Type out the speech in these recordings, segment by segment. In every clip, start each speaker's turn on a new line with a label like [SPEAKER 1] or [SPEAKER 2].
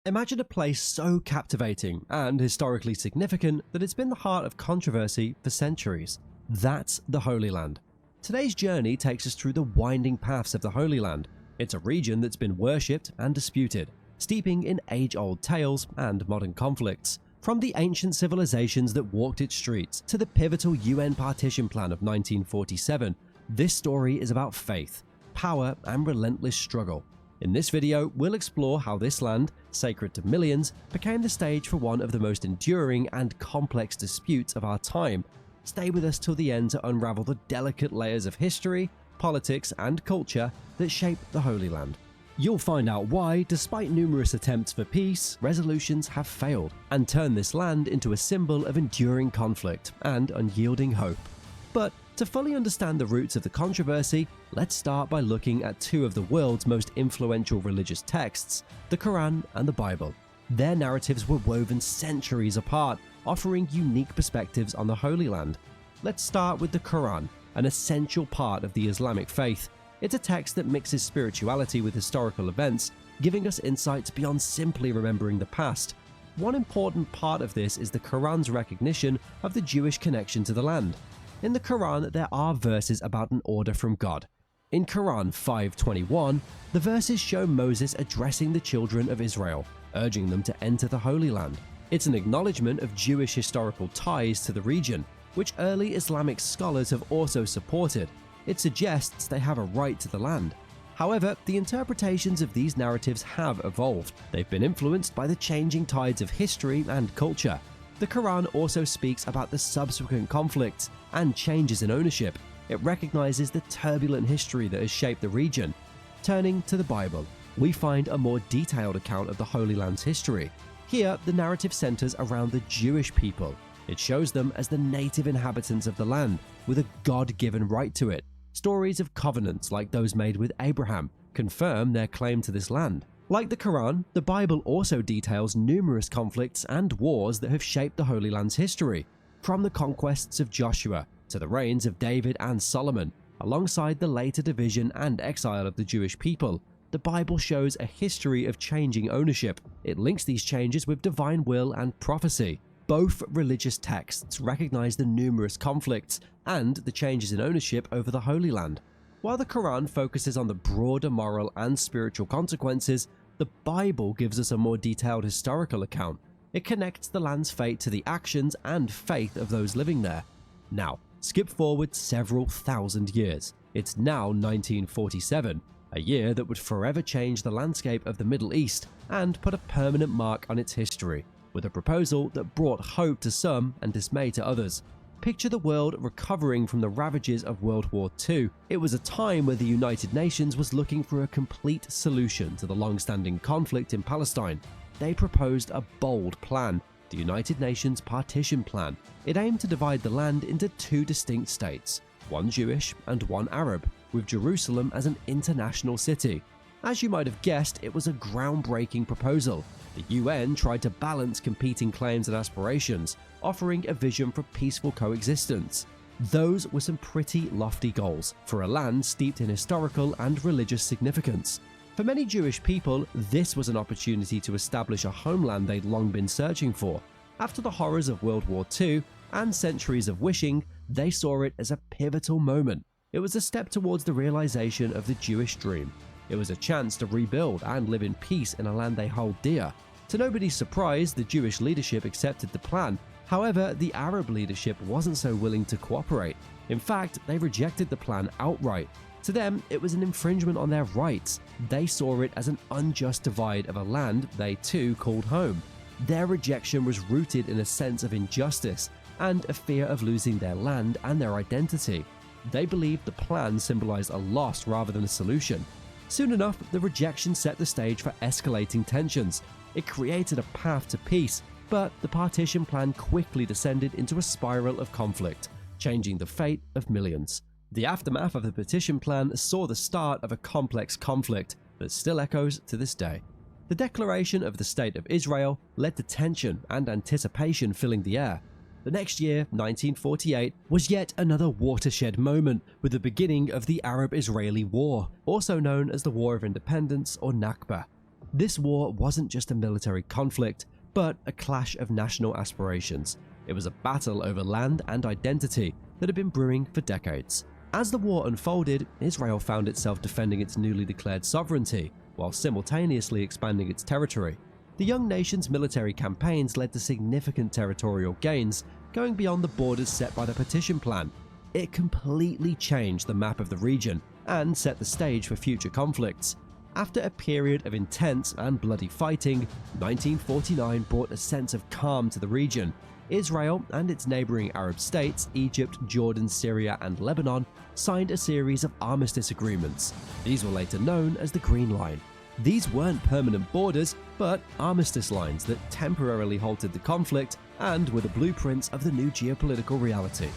[SPEAKER 1] Imagine a place so captivating and historically significant that it's been the heart of controversy for centuries. That's the Holy Land. Today's journey takes us through the winding paths of the Holy Land. It's a region that's been worshipped and disputed, steeping in age-old tales and modern conflicts. From the ancient civilizations that walked its streets to the pivotal UN partition plan of 1947, this story is about faith, power, and relentless struggle. In this video, we'll explore how this land, sacred to millions, became the stage for one of the most enduring and complex disputes of our time. Stay with us till the end to unravel the delicate layers of history, politics, and culture that shape the Holy Land. You'll find out why, despite numerous attempts for peace, resolutions have failed, and turn this land into a symbol of enduring conflict and unyielding hope. But to fully understand the roots of the controversy, let's start by looking at two of the world's most influential religious texts, the Quran and the Bible. Their narratives were woven centuries apart, offering unique perspectives on the Holy Land. Let's start with the Quran, an essential part of the Islamic faith. It's a text that mixes spirituality with historical events, giving us insights beyond simply remembering the past. One important part of this is the Quran's recognition of the Jewish connection to the land. In the Quran, there are verses about an order from God. In Quran 5:21, the verses show Moses addressing the children of Israel, urging them to enter the Holy Land. It's an acknowledgement of Jewish historical ties to the region, which early Islamic scholars have also supported. It suggests they have a right to the land. However, the interpretations of these narratives have evolved. They've been influenced by the changing tides of history and culture. The Quran also speaks about the subsequent conflicts and changes in ownership. It recognizes the turbulent history that has shaped the region. Turning to the Bible, we find a more detailed account of the Holy Land's history. Here, the narrative centers around the Jewish people. It shows them as the native inhabitants of the land, with a God-given right to it. Stories of covenants like those made with Abraham confirm their claim to this land. Like the Quran, the Bible also details numerous conflicts and wars that have shaped the Holy Land's history, from the conquests of Joshua to the reigns of David and Solomon. Alongside the later division and exile of the Jewish people, the Bible shows a history of changing ownership. It links these changes with divine will and prophecy. Both religious texts recognize the numerous conflicts and the changes in ownership over the Holy Land. While the Quran focuses on the broader moral and spiritual consequences, the Bible gives us a more detailed historical account. It connects the land's fate to the actions and faith of those living there. Now, skip forward several thousand years. It's now 1947, a year that would forever change the landscape of the Middle East and put a permanent mark on its history, with a proposal that brought hope to some and dismay to others. Picture the world recovering from the ravages of World War II. It was a time where the United Nations was looking for a complete solution to the long-standing conflict in Palestine. They proposed a bold plan, the United Nations Partition Plan. It aimed to divide the land into two distinct states, one Jewish and one Arab, with Jerusalem as an international city. As you might have guessed, it was a groundbreaking proposal. The UN tried to balance competing claims and aspirations, offering a vision for peaceful coexistence. Those were some pretty lofty goals for a land steeped in historical and religious significance. For many Jewish people, this was an opportunity to establish a homeland they'd long been searching for. After the horrors of World War II and centuries of wishing, they saw it as a pivotal moment. It was a step towards the realization of the Jewish dream. It was a chance to rebuild and live in peace in a land they hold dear. To nobody's surprise, the Jewish leadership accepted the plan. However, the Arab leadership wasn't so willing to cooperate. In fact, they rejected the plan outright. To them, it was an infringement on their rights. They saw it as an unjust divide of a land they too called home. Their rejection was rooted in a sense of injustice and a fear of losing their land and their identity. They believed the plan symbolized a loss rather than a solution. Soon enough, the rejection set the stage for escalating tensions. It created a path to peace, but the partition plan quickly descended into a spiral of conflict, changing the fate of millions. The aftermath of the partition plan saw the start of a complex conflict that still echoes to this day. The declaration of the State of Israel led to tension and anticipation filling the air. The next year, 1948, was yet another watershed moment with the beginning of the Arab-Israeli War, also known as the War of Independence or Nakba. This war wasn't just a military conflict, but a clash of national aspirations. It was a battle over land and identity that had been brewing for decades. As the war unfolded, Israel found itself defending its newly declared sovereignty, while simultaneously expanding its territory. The young nation's military campaigns led to significant territorial gains, going beyond the borders set by the Partition Plan. It completely changed the map of the region and set the stage for future conflicts. After a period of intense and bloody fighting, 1949 brought a sense of calm to the region. Israel and its neighboring Arab states, Egypt, Jordan, Syria, and Lebanon, signed a series of armistice agreements. These were later known as the Green Line. These weren't permanent borders, but armistice lines that temporarily halted the conflict and were the blueprints of the new geopolitical reality.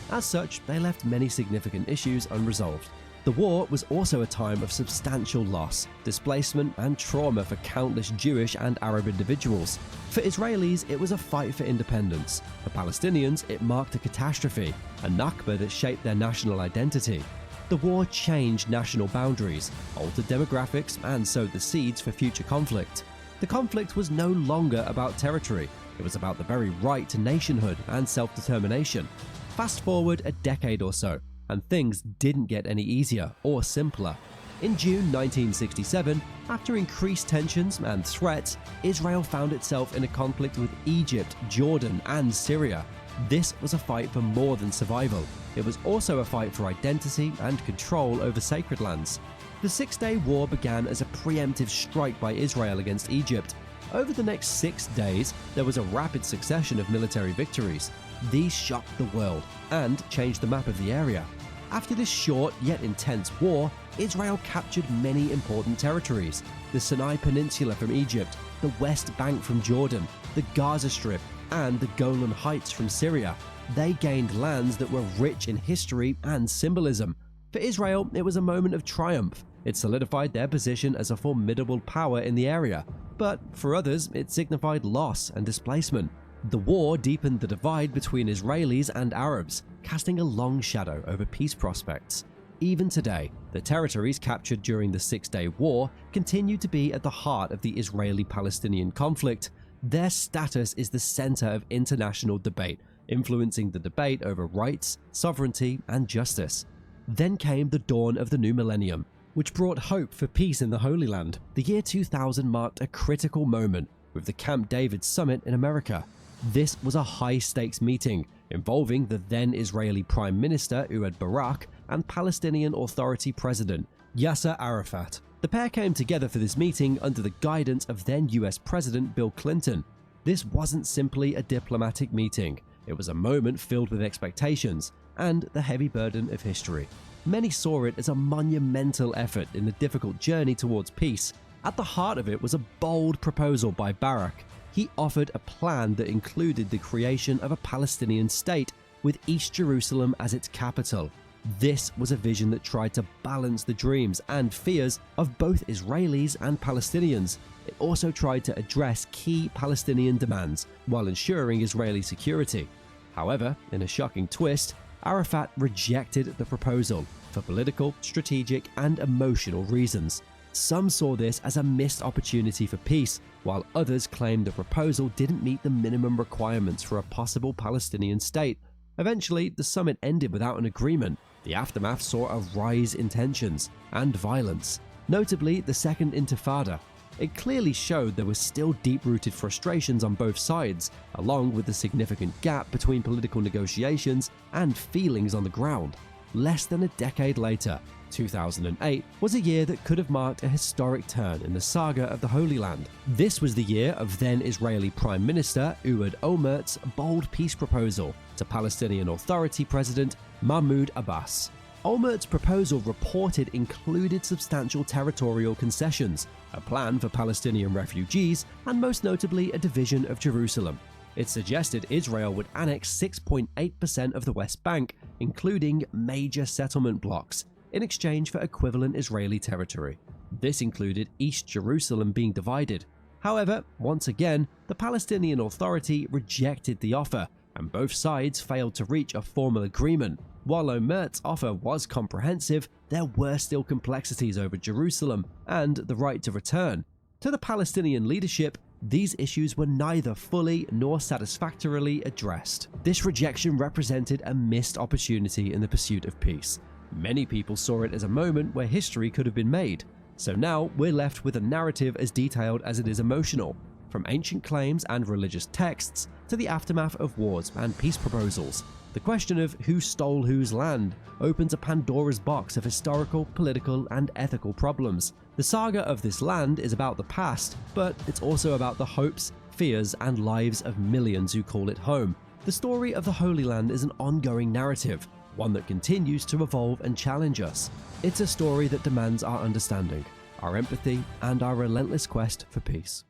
[SPEAKER 1] As such, they left many significant issues unresolved. The war was also a time of substantial loss, displacement, and trauma for countless Jewish and Arab individuals. For Israelis, it was a fight for independence. For Palestinians, it marked a catastrophe, a Nakba that shaped their national identity. The war changed national boundaries, altered demographics, and sowed the seeds for future conflict. The conflict was no longer about territory. It was about the very right to nationhood and self-determination. Fast forward a decade or so, and things didn't get any easier or simpler. In June 1967, after increased tensions and threats, Israel found itself in a conflict with Egypt, Jordan, and Syria. This was a fight for more than survival. It was also a fight for identity and control over sacred lands. The Six-Day War began as a preemptive strike by Israel against Egypt. Over the next 6 days, there was a rapid succession of military victories. These shocked the world and changed the map of the area. After this short yet intense war, Israel captured many important territories: the Sinai Peninsula from Egypt, the West Bank from Jordan, the Gaza Strip, and the Golan Heights from Syria. They gained lands that were rich in history and symbolism. For Israel, it was a moment of triumph. It solidified their position as a formidable power in the area. But for others, it signified loss and displacement. The war deepened the divide between Israelis and Arabs, casting a long shadow over peace prospects. Even today, the territories captured during the Six-Day War continue to be at the heart of the Israeli-Palestinian conflict. Their status is the center of international debate, influencing the debate over rights, sovereignty, and justice. Then came the dawn of the new millennium, which brought hope for peace in the Holy Land. The year 2000 marked a critical moment with the Camp David summit in America. This was a high-stakes meeting involving the then Israeli Prime Minister Ehud Barak and Palestinian Authority President Yasser Arafat. The pair came together for this meeting under the guidance of then US President Bill Clinton. This wasn't simply a diplomatic meeting. It was a moment filled with expectations and the heavy burden of history. Many saw it as a monumental effort in the difficult journey towards peace. At the heart of it was a bold proposal by Barak. He offered a plan that included the creation of a Palestinian state with East Jerusalem as its capital. This was a vision that tried to balance the dreams and fears of both Israelis and Palestinians. It also tried to address key Palestinian demands while ensuring Israeli security. However, in a shocking twist, Arafat rejected the proposal for political, strategic, and emotional reasons. Some saw this as a missed opportunity for peace, while others claimed the proposal didn't meet the minimum requirements for a possible Palestinian state. Eventually, the summit ended without an agreement. The aftermath saw a rise in tensions and violence, notably the Second Intifada. It clearly showed there was still deep-rooted frustrations on both sides, along with the significant gap between political negotiations and feelings on the ground. Less than a decade later, 2008 was a year that could have marked a historic turn in the saga of the Holy Land. This was the year of then Israeli Prime Minister Ehud Olmert's bold peace proposal to Palestinian Authority President Mahmoud Abbas. Olmert's proposal reported included substantial territorial concessions, a plan for Palestinian refugees, and most notably a division of Jerusalem. It suggested Israel would annex 6.8% of the West Bank, including major settlement blocks, in exchange for equivalent Israeli territory. This included East Jerusalem being divided. However, once again, the Palestinian Authority rejected the offer, and both sides failed to reach a formal agreement. While Olmert's offer was comprehensive, there were still complexities over Jerusalem and the right to return. To the Palestinian leadership, these issues were neither fully nor satisfactorily addressed. This rejection represented a missed opportunity in the pursuit of peace. Many people saw it as a moment where history could have been made. So now we're left with a narrative as detailed as it is emotional, from ancient claims and religious texts to the aftermath of wars and peace proposals. The question of who stole whose land opens a Pandora's box of historical, political, and ethical problems. The saga of this land is about the past, but it's also about the hopes, fears, and lives of millions who call it home. The story of the Holy Land is an ongoing narrative, one that continues to evolve and challenge us. It's a story that demands our understanding, our empathy, and our relentless quest for peace.